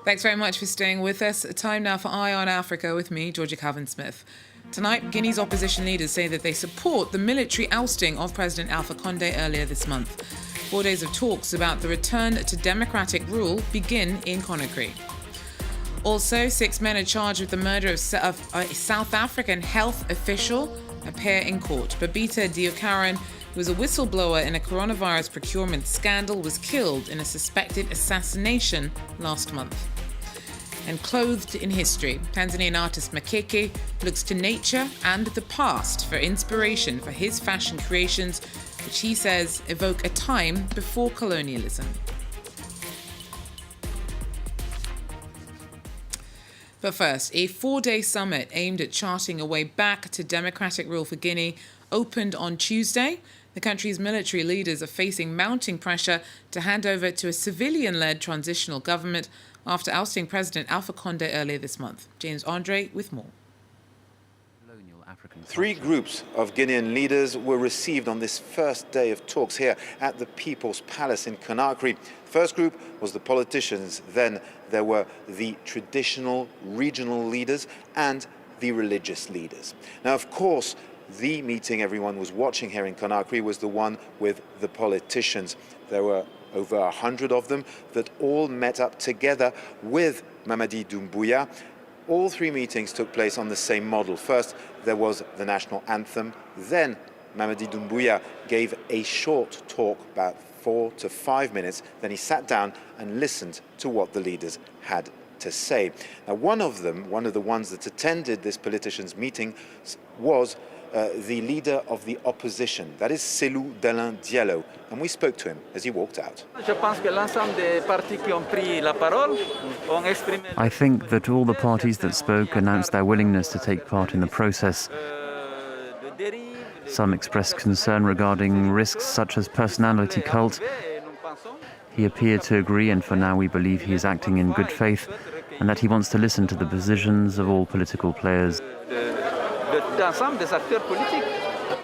Thanks very much for staying with us. Time now for Eye on Africa with me, Georgia Calvin-Smith. Tonight, Guinea's opposition leaders say that they support the military ousting of President Alpha Conde earlier this month. 4 days of talks about the return to democratic rule begin in Conakry. Also, 6 men are charged with the murder of a South African health official appear in court. Babita Deokaran, who was a whistleblower in a coronavirus procurement scandal, was killed in a suspected assassination last month. And clothed in history, Tanzanian artist Makeke looks to nature and the past for inspiration for his fashion creations, which he says evoke a time before colonialism. But first, a 4-day summit aimed at charting a way back to democratic rule for Guinea opened on Tuesday. The country's military leaders are facing mounting pressure to hand over to a civilian-led transitional government after ousting President Alpha Conde earlier this month. James Andre with more. 3 groups of Guinean leaders were received on this first day of talks here at the People's Palace in Conakry. First group was the politicians, then there were the traditional regional leaders and the religious leaders. Now, of course, the meeting everyone was watching here in Conakry was the one with the politicians. There were over 100 of them that all met up together with Mamadi Doumbouya. All 3 meetings took place on the same model. First, there was the national anthem. Then Mamadi Doumbouya gave a short talk, about 4 to 5 minutes. Then he sat down and listened to what the leaders had to say. Now, one of the ones that attended this politicians' meeting was the leader of the opposition, that is Cellou Dalein Diallo, and we spoke to him as he walked out. I think that all the parties that spoke announced their willingness to take part in the process. Some expressed concern regarding risks such as personality cult. He appeared to agree, and for now we believe he is acting in good faith and that he wants to listen to the positions of all political players.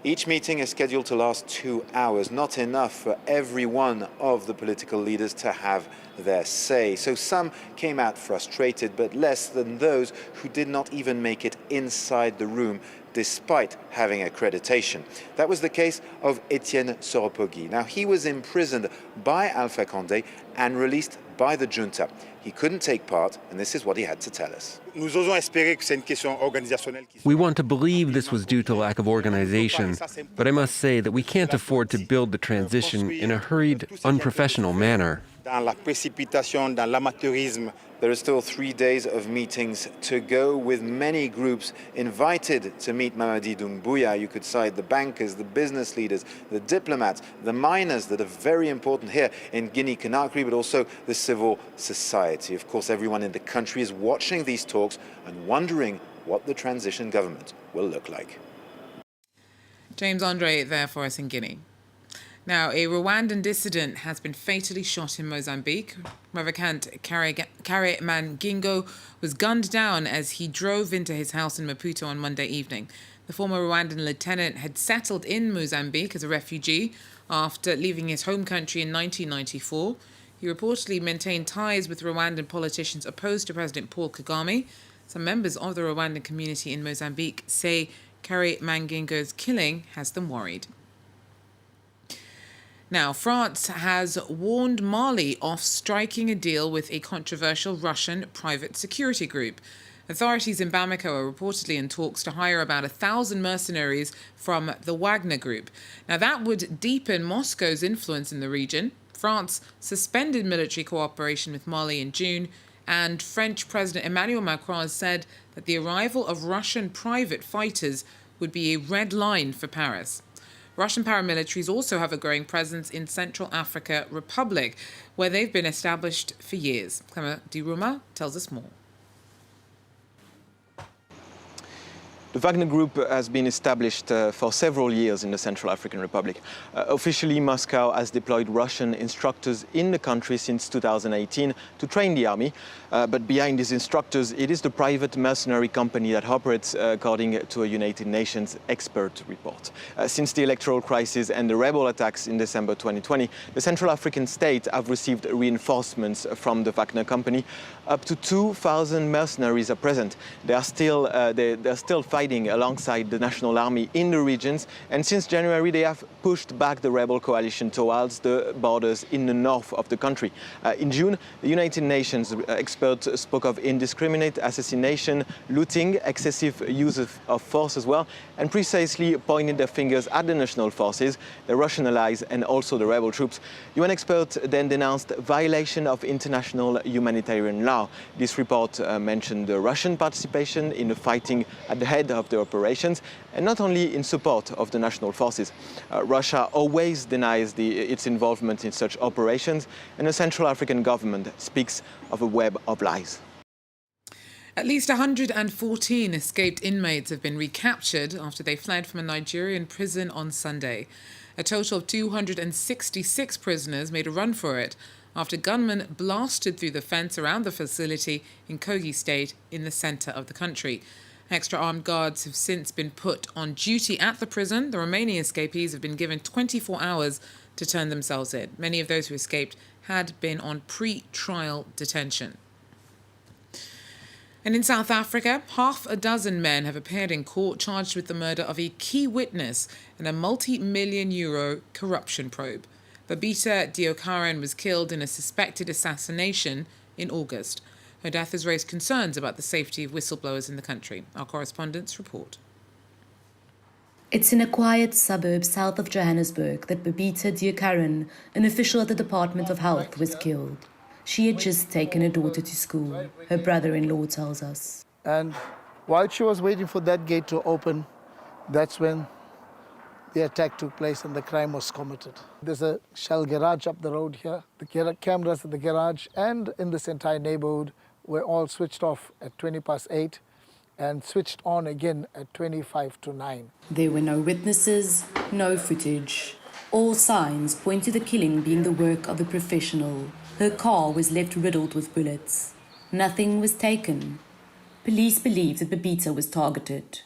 Each meeting is scheduled to last 2 hours, not enough for every one of the political leaders to have their say. So some came out frustrated, but less than those who did not even make it inside the room despite having accreditation. That was the case of Etienne Soropogi. Now, he was imprisoned by Alpha Conde and released by the Junta. He couldn't take part, and this is what he had to tell us. We want to believe this was due to lack of organization, but I must say that we can't afford to build the transition in a hurried, unprofessional manner. There are still 3 days of meetings to go, with many groups invited to meet Mamadi Doumbouya. You could cite the bankers, the business leaders, the diplomats, the miners that are very important here in Guinea-Conakry, but also the civil society. Of course, everyone in the country is watching these talks and wondering what the transition government will look like. James Andre there for us in Guinea. Now, a Rwandan dissident has been fatally shot in Mozambique. Reverend Kare Mangingo was gunned down as he drove into his house in Maputo on Monday evening. The former Rwandan lieutenant had settled in Mozambique as a refugee after leaving his home country in 1994. He reportedly maintained ties with Rwandan politicians opposed to President Paul Kagame. Some members of the Rwandan community in Mozambique say Kare Mangingo's killing has them worried. Now, France has warned Mali off striking a deal with a controversial Russian private security group. Authorities in Bamako are reportedly in talks to hire about 1,000 mercenaries from the Wagner group. Now, that would deepen Moscow's influence in the region. France suspended military cooperation with Mali in June, and French President Emmanuel Macron has said that the arrival of Russian private fighters would be a red line for Paris. Russian paramilitaries also have a growing presence in Central Africa Republic, where they've been established for years. Clement Diruma tells us more. The Wagner Group has been established for several years in the Central African Republic. Officially, Moscow has deployed Russian instructors in the country since 2018 to train the army. But behind these instructors, it is the private mercenary company that operates, according to a United Nations expert report. Since the electoral crisis and the rebel attacks in December 2020, the Central African state have received reinforcements from the Wagner company. Up to 2,000 mercenaries are present. They're still fighting alongside the national army in the regions, and since January they have pushed back the rebel coalition towards the borders in the north of the country. In June, the United Nations experts spoke of indiscriminate assassination, looting, excessive use of force as well, and precisely pointed their fingers at the national forces, the Russian allies, and also the rebel troops. UN experts then denounced violation of international humanitarian law. This report mentioned the Russian participation in the fighting at the head of the operations, and not only in support of the national forces. Russia always denies its involvement in such operations, and the Central African government speaks of a web of lies. At least 114 escaped inmates have been recaptured after they fled from a Nigerian prison on Sunday. A total of 266 prisoners made a run for it after gunmen blasted through the fence around the facility in Kogi State in the centre of the country. Extra armed guards have since been put on duty at the prison. The remaining escapees have been given 24 hours to turn themselves in. Many of those who escaped had been on pre-trial detention. And in South Africa, half a dozen men have appeared in court charged with the murder of a key witness in a multi-million-euro corruption probe. Babita Deokaran was killed in a suspected assassination in August. Her death has raised concerns about the safety of whistleblowers in the country. Our correspondents report. It's in a quiet suburb south of Johannesburg that Babita Deokaran, an official at the Department of Health, was killed. She had just taken her daughter to school, her brother-in-law tells us. And while she was waiting for that gate to open, that's when the attack took place and the crime was committed. There's a Shell garage up the road here. The cameras in the garage and in this entire neighborhood were all switched off at 8:20 and switched on again at 9:25. There were no witnesses, no footage. All signs point to the killing being the work of a professional. Her car was left riddled with bullets. Nothing was taken. Police believe that Babita was targeted.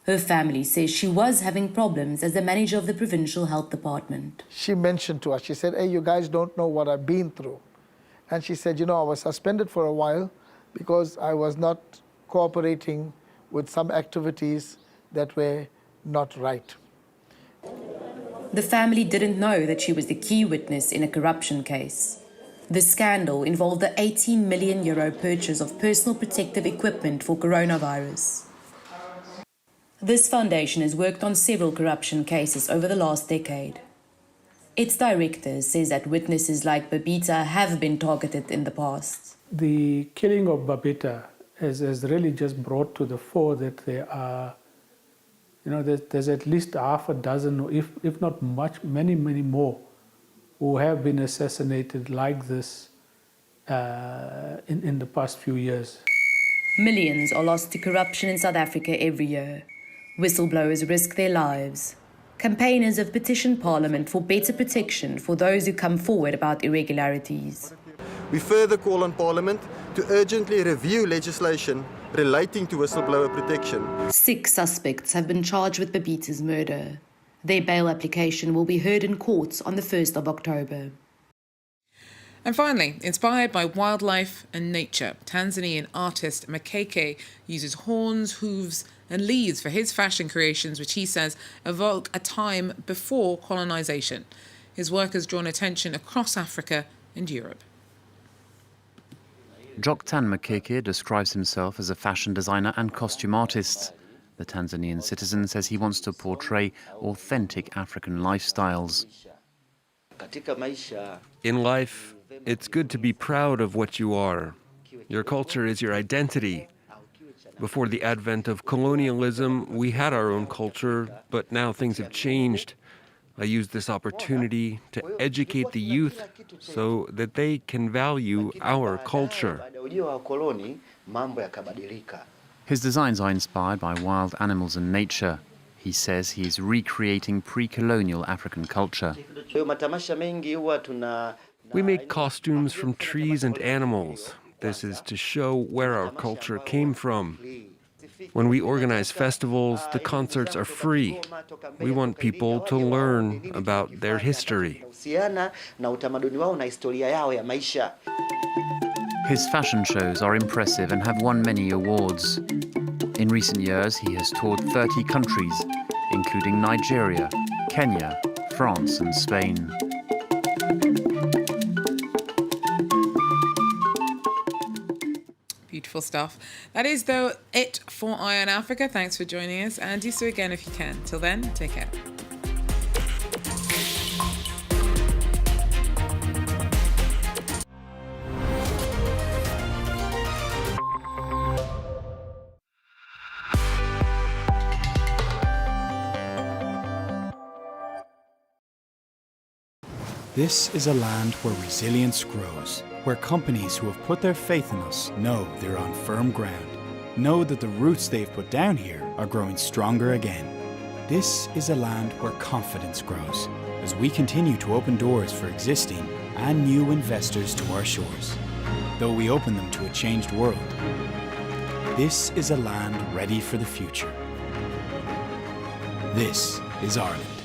Her family says she was having problems as the manager of the provincial health department. She mentioned to us, she said, hey, you guys don't know what I've been through. And she said, I was suspended for a while because I was not cooperating with some activities that were not right. The family didn't know that she was the key witness in a corruption case. The scandal involved the 18 million euro purchase of personal protective equipment for coronavirus. This foundation has worked on several corruption cases over the last decade. Its director says that witnesses like Babita have been targeted in the past. The killing of Babita has really just brought to the fore that there are, there's at least half a dozen, if not many more, who have been assassinated like this in the past few years. Millions are lost to corruption in South Africa every year. Whistleblowers risk their lives. Campaigners have petitioned Parliament for better protection for those who come forward about irregularities. We further call on Parliament to urgently review legislation relating to whistleblower protection. 6 suspects have been charged with Babita's murder. Their bail application will be heard in court on the 1st of October. And finally, inspired by wildlife and nature, Tanzanian artist Makeke uses horns, hooves and leaves for his fashion creations, which he says evoke a time before colonisation. His work has drawn attention across Africa and Europe. Joktan Makeke describes himself as a fashion designer and costume artist. The Tanzanian citizen says he wants to portray authentic African lifestyles. In life, it's good to be proud of what you are. Your culture is your identity. Before the advent of colonialism, we had our own culture, but now things have changed. I use this opportunity to educate the youth so that they can value our culture. His designs are inspired by wild animals and nature. He says he is recreating pre-colonial African culture. We make costumes from trees and animals. This is to show where our culture came from. When we organize festivals, the concerts are free. We want people to learn about their history. His fashion shows are impressive and have won many awards. In recent years, he has toured 30 countries, including Nigeria, Kenya, France and Spain. Beautiful stuff. That is, though, it for Eye on Africa. Thanks for joining us, and do so again if you can. Till then, take care. This is a land where resilience grows, where companies who have put their faith in us know they're on firm ground, know that the roots they've put down here are growing stronger again. This is a land where confidence grows, as we continue to open doors for existing and new investors to our shores, though we open them to a changed world. This is a land ready for the future. This is Ireland.